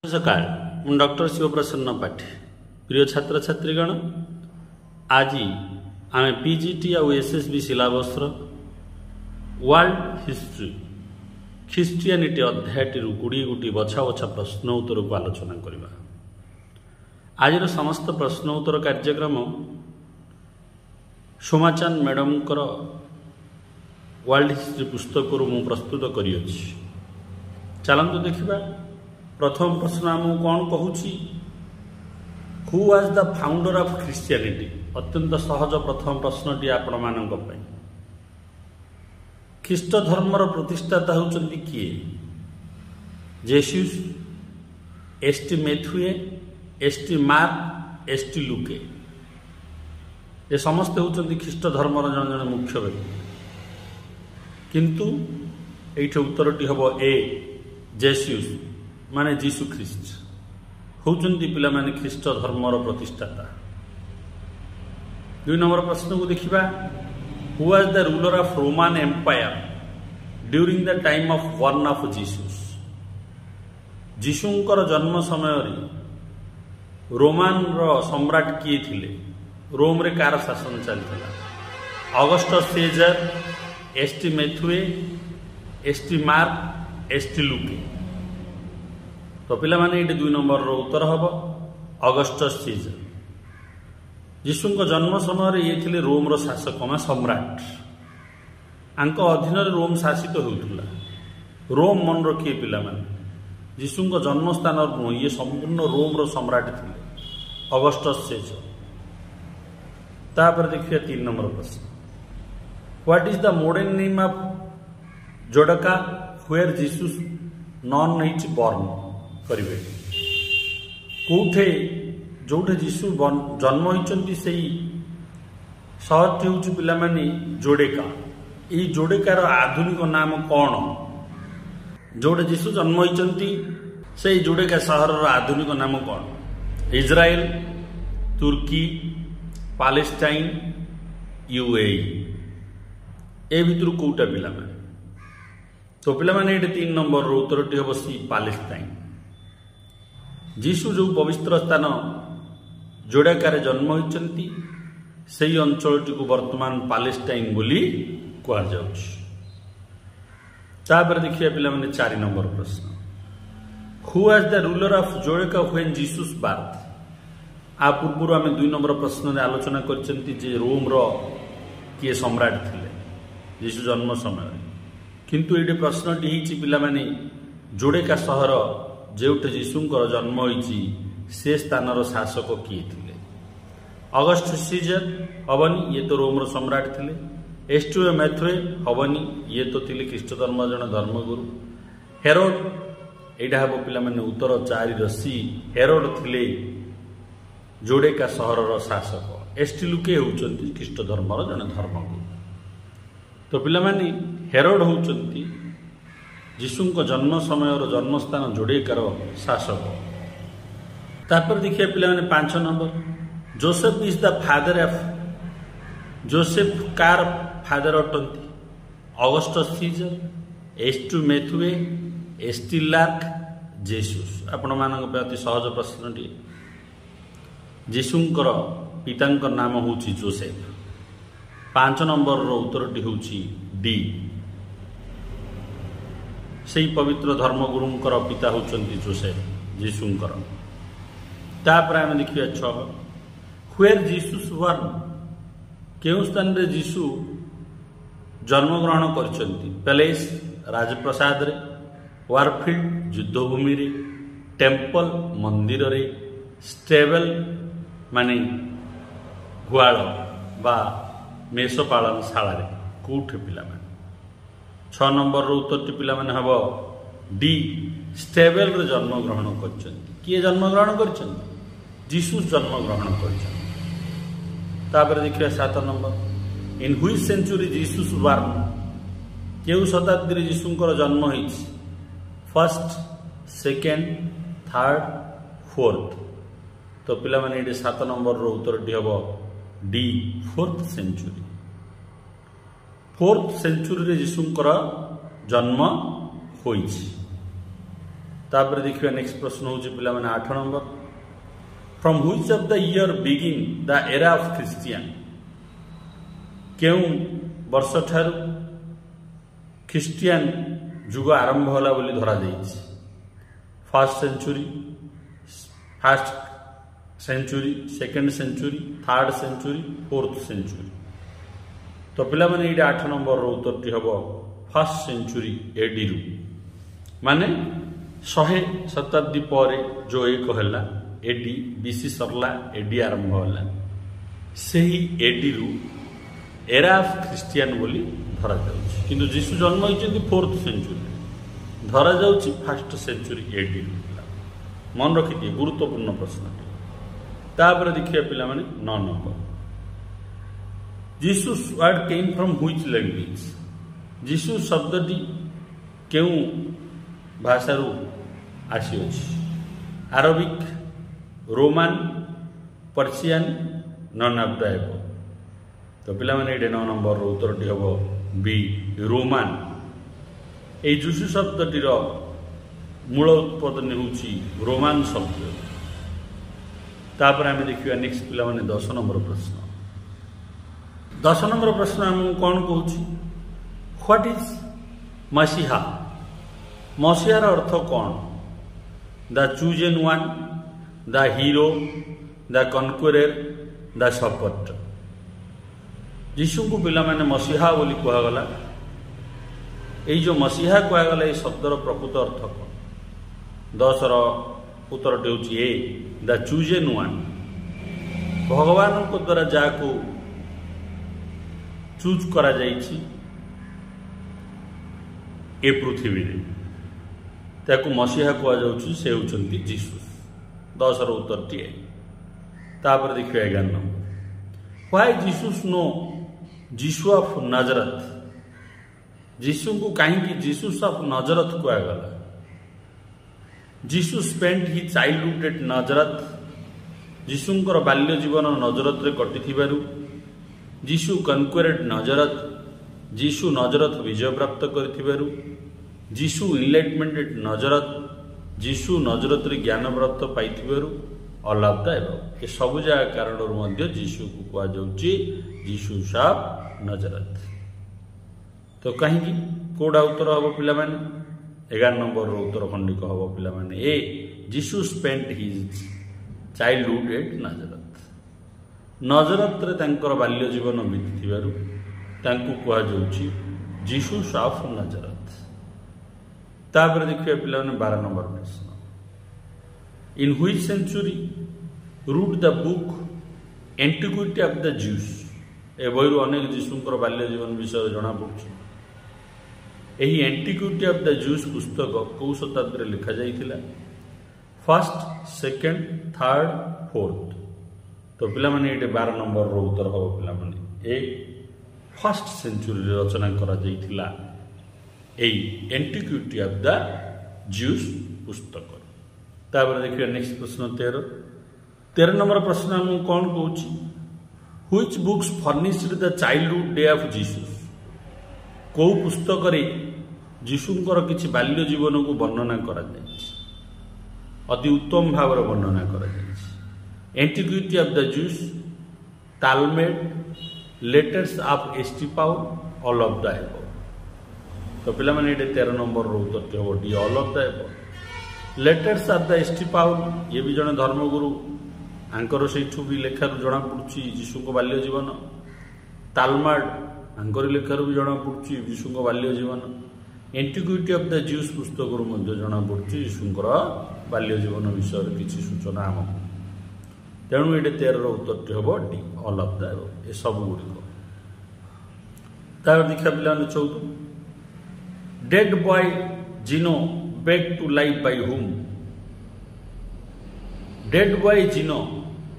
सकाळ मु डॉक्टर शिवप्रसन्न पाठी प्रिय छात्र छात्रीगण आज आम पीजीटी आउ एसएसबी सिलेबस वर्ल्ड हिस्ट्री ख्रिस्टियानिटी अध्यायटी 20 गोटी बछा बछा प्रश्न उत्तर को आलोचना करवा। आज समस्त प्रश्न उत्तर कार्यक्रम सोमाचांद मैडम वर्ल्ड हिस्ट्री पुस्तक मु प्रस्तुत करी चलतु देखा। प्रथम प्रश्न आम कौन कहूँ who was the founder of Christianity. अत्यंत सहज प्रथम प्रश्नटी आपण मानक पई। ख्रीष्ट धर्मर प्रतिष्ठाता होचंती किए? Jesus, ST Matthew, ST Mark, ST Luke. ये समस्त होचंती ख्रीष्ट धर्मर जन जन मुख्य व्यक्ति, किंतु एठी उत्तरटी हबो ए जेसुस माने जीसु ख्रीष्ट होचंती पिला माने ख्रीष्ट धर्मर प्रतिष्ठाता। 2 नंबर प्रश्न को देखिबा। Who was the ruler of Roman Empire during the time of burn of Jesus. जीसुंकर जन्म समय रे रोमान रो सम्राट किए थिले? रोम रे कार शासन चलता? Augustus Caesar, ST Matthew, ST Mark, ST Luke. तो पिला माने ये 2 नंबर रो उत्तर हम ऑगस्टस सीजर। जीसुंक जन्म समय ये थिले रोम रो शासक मा सम्राट। आंक अधीन रोम शासित होउथुला। रोम मन रखिए पिला माने जीसुंक जन्म स्थान ये संपूर्ण रोम रो सम्राट थिले ऑगस्टस सीजर। तापर देखिए 3 नंबर प्रश्न। What is the modern name of जोडका where Jesus known is born करिवे? कोठे जोठे जीसु जन्म होइचंती सेही सहरटी होउची पिला माने जोडेका। ई जोडेकार आधुनिक नाम कौन? जोडे जीसु जन्म होइचंती सेही जोडेका शहर रो आधुनिक नाम कौन? इजराइल, तुर्की, पैलेस्टाइन, यूएई। ए भितर कोटा पिला माने? तो पिला माने ये 3 नंबर रो उत्तरटी हम सी पैलेस्टाइन। जीसु जो पवित्र स्थान जोड़ाकार जन्म होइचंती सेही अंचलटी को वर्तमान पैलेस्टाइन बोली कहा जाउछ। तापर देखिए पिला माने 4 नंबर प्रश्न। Who was the ruler of जोड़का व्हेन जीसस बर्थ। आ पूर्व आम 2 नंबर प्रश्न आलोचना करचंती जे रोम रो किए सम्राट थिले जीसु जन्म समय। किंतु ये प्रश्नटी हिची पिला माने जोड़ेका शहर जेउठे जीसुंकर जन्म होइची से स्थानर शासक किए थिले? ऑगस्टस सीजर हबनी, ये तो रोम रो सम्राट थिले। एसटी मैथ्यू हबनी, ये तो थिले ख्रीष्ट धर्म जन धर्मगुरु। हेरोड एटा हबो पिला माने उत्तर 4 रसी। हेरोड थिले जोड़ेका शहर रो शासक। एसटी लुके होउचंती ख्रीष्ट धर्मर जन धर्मगुरु। तो पिला माने हेरोड होउचंती जीसुंक जन्म समय और जन्मस्थान जोड़ेकार शासक। तापर देखिए पिला माने 5 number. Joseph is the father of. Joseph कार फादर अटंती? Augustus Caesar, ST Matthew, ST Lark, Jesus. आपण मानक अति सहज प्रश्नटी। जीसुंकर पितांकर नाम होउची जोसेफ। 5 नंबर रो उत्तरटी होउची डी। सेही पवित्र धर्मगुरुंकर पिता होचंती जोसेफ जीसुंकर। तापर आम देखिए 6। Where Jesus born. केउ स्थान रे जीसु जन्म ग्रहण करचंती? पैलेस राजप्रसाद रे, वारफील्ड युद्धभूमि रे, टेम्पल मंदिर रे, स्टेबल माने गुआल बा मेष पालन शाला रे। कोठे पिला माने? 6 नंबर रो उत्तरटी पिला माने हबो डी। स्टेबल रे जन्म ग्रहण करचंती। किए जन्म ग्रहण करचंती? जीसस जन्म ग्रहण करचंती। तापर देखिए 7 number. In which century Jesus born. केउ शताब्दी रे जीसुंकर जन्म होइछि? First, second, third, fourth. तो पिला माने ये 7 नंबर रो उत्तरटी हबो D 4th century. 4th century रे जीसुंकर जन्म होइछि। तापर देखिए नेक्स्ट प्रश्न हूँ पिला माने 8 number from which of the year begin the era of Christian केउ वर्ष ठारू ख्रिस्टियन जुग आरंभ होला बोली धरा जाइछि first century second century third century fourth century तो पिला माने ये 8 नंबर रो उत्तरटी हबो फर्स्ट सेंचुरी एडी रु माने 100 शताब्दी पर जो एक हैला एडी बीसी सरला एडी आरंभ होला सेही एडी रु एरा ऑफ क्रिश्चियन बोली धरा जाउछि किंतु जीसु जन्म होइछन्ति फोर्थ सेंचुरी धरा जाउछि फर्स्ट सेंचुरी एडी रु मन रखिथि गुरुत्वपूर्ण प्रश्न तापर देखिए पिला माने 9 number Jesus word came from which language जीसु शब्दटी केउ भाषा रु आसी अछि Arabic Roman Persian none of the above तो पिला माने 9 नंबर रो उत्तरटी हबो बी रोमान ए जीसु शब्दटीर मूल उत्पादन होउछि रोमान शब्द तापर आम देखिए नेक्स्ट पिला माने 10 नंबर प्रश्न 10 नंबर प्रश्न आम कौन कहूँ व्हाट इज मसीहा मसीहार अर्थ कौन the chosen one the hero the conqueror the supporter जीशु को पिला माने मसीहा बोली कहगला ये जो मसीहा कहगला ये शब्दर प्रकृत अर्थ कौन 10 उत्तरटी हूँ ए द चूजेन वन भगवान को द्वारा जाको चूज करा जाइछि ए पृथ्वी रे ताकू मसीहा कह जाउछि से होचंती जीसस 10 रो उत्तरटी ए तापर देखियो 11 नंबर व्हाई जीसस नो जीसु ऑफ नाजरत जीसु को कहीं जीसस ऑफ नाजरत कहा गला जीसु spent he childhood at Nazareth जीसुंकर बाल्य जीवन नजरत रे कटिथिबारु जीसु कनक्वेरेड नजरत जीसु नजरत विजय प्राप्त करिथिबारु जीसु इनलाइटमेंट एट नजरत जीसु नजरत रे ज्ञान प्राप्त पाइथिबारु ऑल ऑफ द एबव ए सब जगह कारण मध्य जीसु को कहा जाउची जीसु ऑफ नजरत तो कहीं कोडा उत्तर हम पिला माने 11 नंबर रो उत्तर खंडिक हम पिला माने ए जीसु स्पेंट हिज चाइल्डहुड एट नाजरत नजरत रे तांकर बाल्य जीवन बीतिथिबारु तांकु कहा जाउची जीसु ऑफ नजरत तापर देखिए पिला माने 12 नंबर प्रश्न in which century wrote the book antiquity of the Jews ए बहिरु अनेक जीसुंकर बाल्य जीवन विषय जना पड़ुछि एही एंटिक्विटी ऑफ द ज्यूस पुस्तक कौ शताब्दी रे लिखा जाइथिला फर्स्ट सेकेंड थर्ड फोर्थ तो पिला माने एटे 12 नंबर रो उत्तर हो पिला माने ए फर्स्ट सेंचुरी रे रचना करा जाइथिला एही एंटिक्विटी ऑफ द ज्यूस पुस्तक तापर देखिए नेक्स्ट प्रश्न 13 नंबर प्रश्न हम कौन कहूँ which books furnished the childhood day of Jesus कौ पुस्तक रे जीशुंकर किछि बाल्य जीवन को वर्णना करा जाइछि अति उत्तम भाव वर्णना करा जाइछि antiquity of the Jews Talmud letters of St Paul all of the above तो पिला माने 13 नंबर रो उत्तर हो D all of the above letters of the St Paul ये भी जने धर्मगुरु आंकर सेठू भी लेखार जना पड़ुछि जीशु को बाल्य जीवन तालमाड आंकर लेखार भी जना पड़ुछि जीशु को बाल्य जीवन एंटिक्विटी ऑफ द ज्यूस पुस्तक मध्य जना पड़ुछि जीशुंकर बाल्य जीवन विषय किछि सूचना आमको तेणु ये 13 उत्तर हम D all of the above ए सब गुड़िक तार देखा पिला 14 डेड बॉय जिनो back to life by whom dead boy जिनो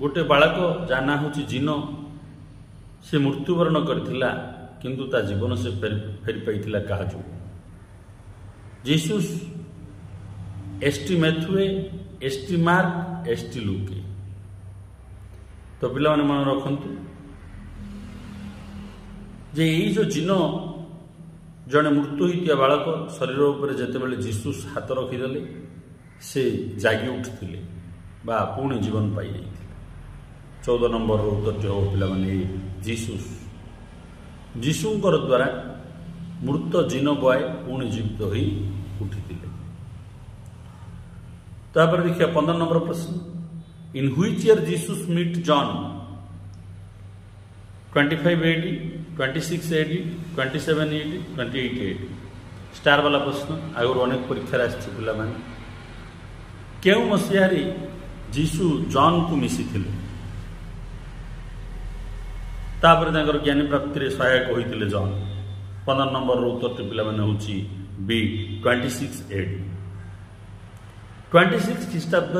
गोटे बालक जाना हूँ जिनो से मृत्युवरण करथिला किंतु ता जीवन से फेरी पाइथिला कहा जो Jesus ST Matthew ST Mark ST Luke तो पिला माने मन रखंतु जे यही जो जिनो जड़े मृत्यु होता बालक शरीर उपर जिते जीसस हाथ रखीदे से जागी उठिले बा पुणी जीवन पाई जाइथिले। 14 नंबर उत्तर हो पिलामाने जीसस जीशुंकर द्वारा मृत जीन बॉय पुणी जीवित हो उठिले। तापर देखिए 15 नंबर प्रश्न in which year Jesus meet John 25 AD 26 AD 27 AD 28 AD star वाला प्रश्न आगुरी अनेक परीक्षा आसला मैंने क्यों मसीह जीशु जॉन को मिसी तापर ज्ञानी प्राप्ति सहायक होते जॉन। 15 नंबर उत्तर पिला माने होची बी 26 AD 26 ख्रीष्टाब्द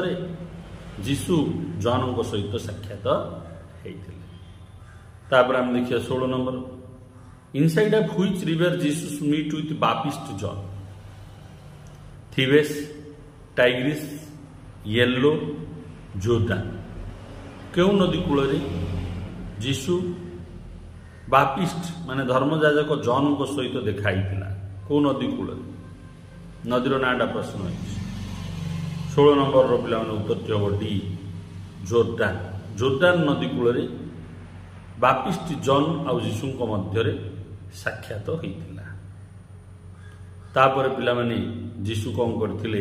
जीशु जॉन को सहित साक्षात होते। तापर आम देखिए 16 number inside of which river Jesus meet with Baptist John Thebes Tigris Yellow Jordan क्यों नदी कूल जीशु बापिस्ट माने धर्मजाजक जॉन को सहित देखाई कौ नदी कूल नदीर नाटा प्रश्न 16 नंबर पिला उत्तर हम डी जोर्डान जोर्डान नदी कूल बापिस्ट जॉन आउ जीशु मध्य साक्षात होता। तापर पिला माने जीशु कौन करथिले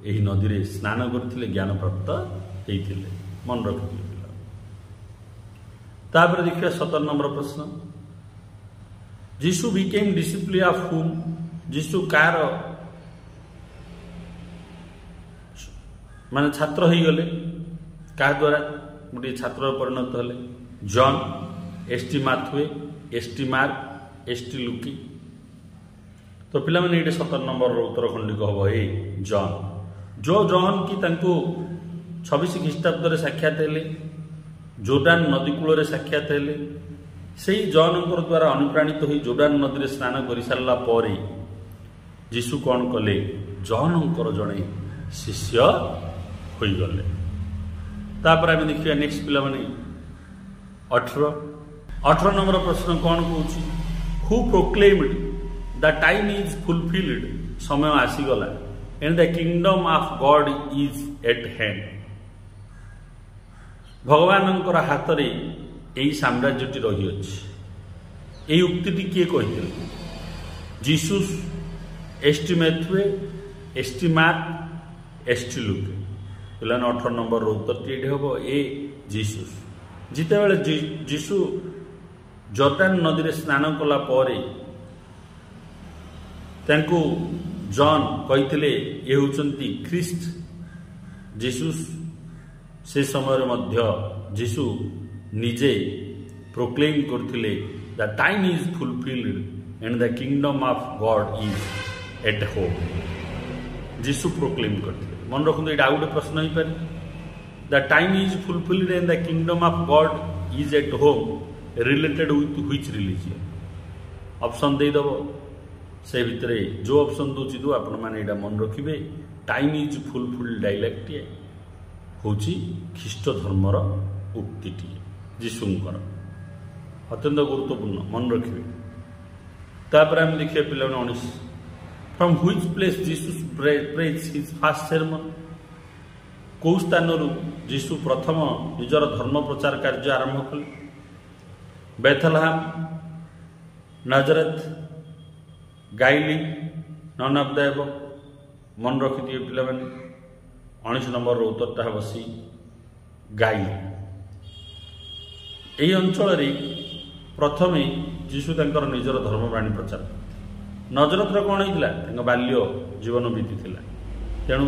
एही नदी रे स्नान करथिले ज्ञान प्राप्त होइथिले मन रखिथिले पिला। तापर देखिए 17 नंबर प्रश्न जीशु बिकेम डिसिप्लिन ऑफ हुम जीशु कार माने छात्र हो गले क्या द्वारा गोटे छात्र परिणत हेले John ST Matthew ST Mark ST Luke. तो पिला माने 17 नंबर उत्तर खंडिक हम ए जॉन जो जॉन की 26 ख्रीष्टाब्द साक्षात हेले जोर्डान नदी कूल साक्षात हेले से जॉन द्वारा अनुप्राणित हो जोर्डान नदी में स्नान कर सारा पर जीशु कौन कले जॉन जड़े शिष्य हो गले। तापर आम देखिए नेक्स्ट पिला माने 18 नंबर प्रश्न कौन कौच who proclaimed the time is fulfilled समय आसीगला and the kingdom of God is at hand भगवान हाथ में यही साम्राज्यटी रही यही उक्ति किए कही Jesus ST Matthew ST Mark ST Luke पिला 18 नंबर उत्तर हम ए जीसस जिते बेले जीशु जॉर्डान नदी में स्नान कला जॉन कही ये होचंती ख्रीस्ट जीसस से समय मध्य जीशु निजे प्रोक्लेम करथिले the time is fulfilled and the kingdom of God is at home जीशु प्रोक्लेम करथिले मन रखु ये गोटे प्रश्न हो पारे the time is fulfilled and the kingdom of God is at home related with which religion option देदब से भितर जो ऑप्शन दूसरी दो आपण मैंने मन रखिए टाइम इज फुलफिल्ड डायलैक्ट हूँ ख्रीष्ट धर्मर उक्ति जीशुंकर अत्यंत गुरुत्वपूर्ण मन रखिए। तापर आम देखिए पिला 19 from which place Jesus preach his first sermon कौ स्थान जीशु प्रथम निजर धर्म प्रचार कार्य आरंभ कले Bethlehem Nazareth Galilee none of the above मन रखिए पिला 19 नंबर उत्तरटा हम सी गाइली यही अंचल प्रथम जीशु निजर धर्मवाणी प्रचार नजरत कौन होता बाल्य जीवन बीती तेणु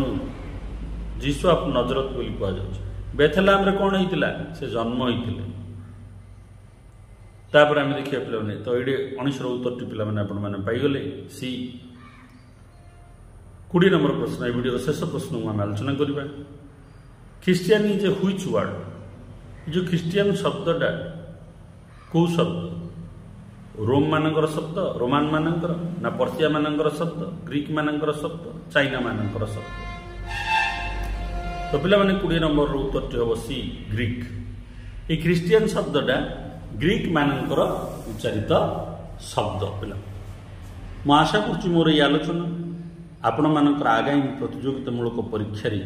जीशु आप नजरत बोली कहुच्छे बेथलहम कौन होता से जन्म होते तापर आम देखिए पे तो ये 19 उत्तर पे पाईगले सी 20 नंबर प्रश्न ये वीडियो शेष प्रश्न को आम आलोचना करवा ख्रीस्टियन इज ए व्हिच वर्ड जो ख्रीस्टियन शब्दटा कौ शब्द रोम मानकर शब्द रोमान मानकर ना पर्सिया मानकर शब्द ग्रीक मानकर शब्द चाइना मानकर शब्द तो पिला 20 नंबर उत्तर हम सी ग्रीक ये ख्रीस्टियन शब्दटा ग्रीक मानकर उच्चारित शब्द पिला मु आशा कर मोर ये आलोचना ଆପଣମାନଙ୍କର ଆଗାମୀ ପ୍ରତିଯୋଗିତାମୂଳକ ପରୀକ୍ଷାରେ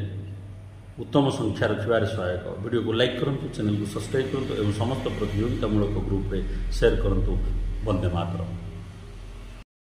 उत्तम संख्या रखिबार सहायक। वीडियो को लाइक करंतु, चैनल को सब्सक्राइब करंतु एवं समस्त प्रतियोगितामूलक ग्रुप रे शेयर करंतु। वंदे मातरम।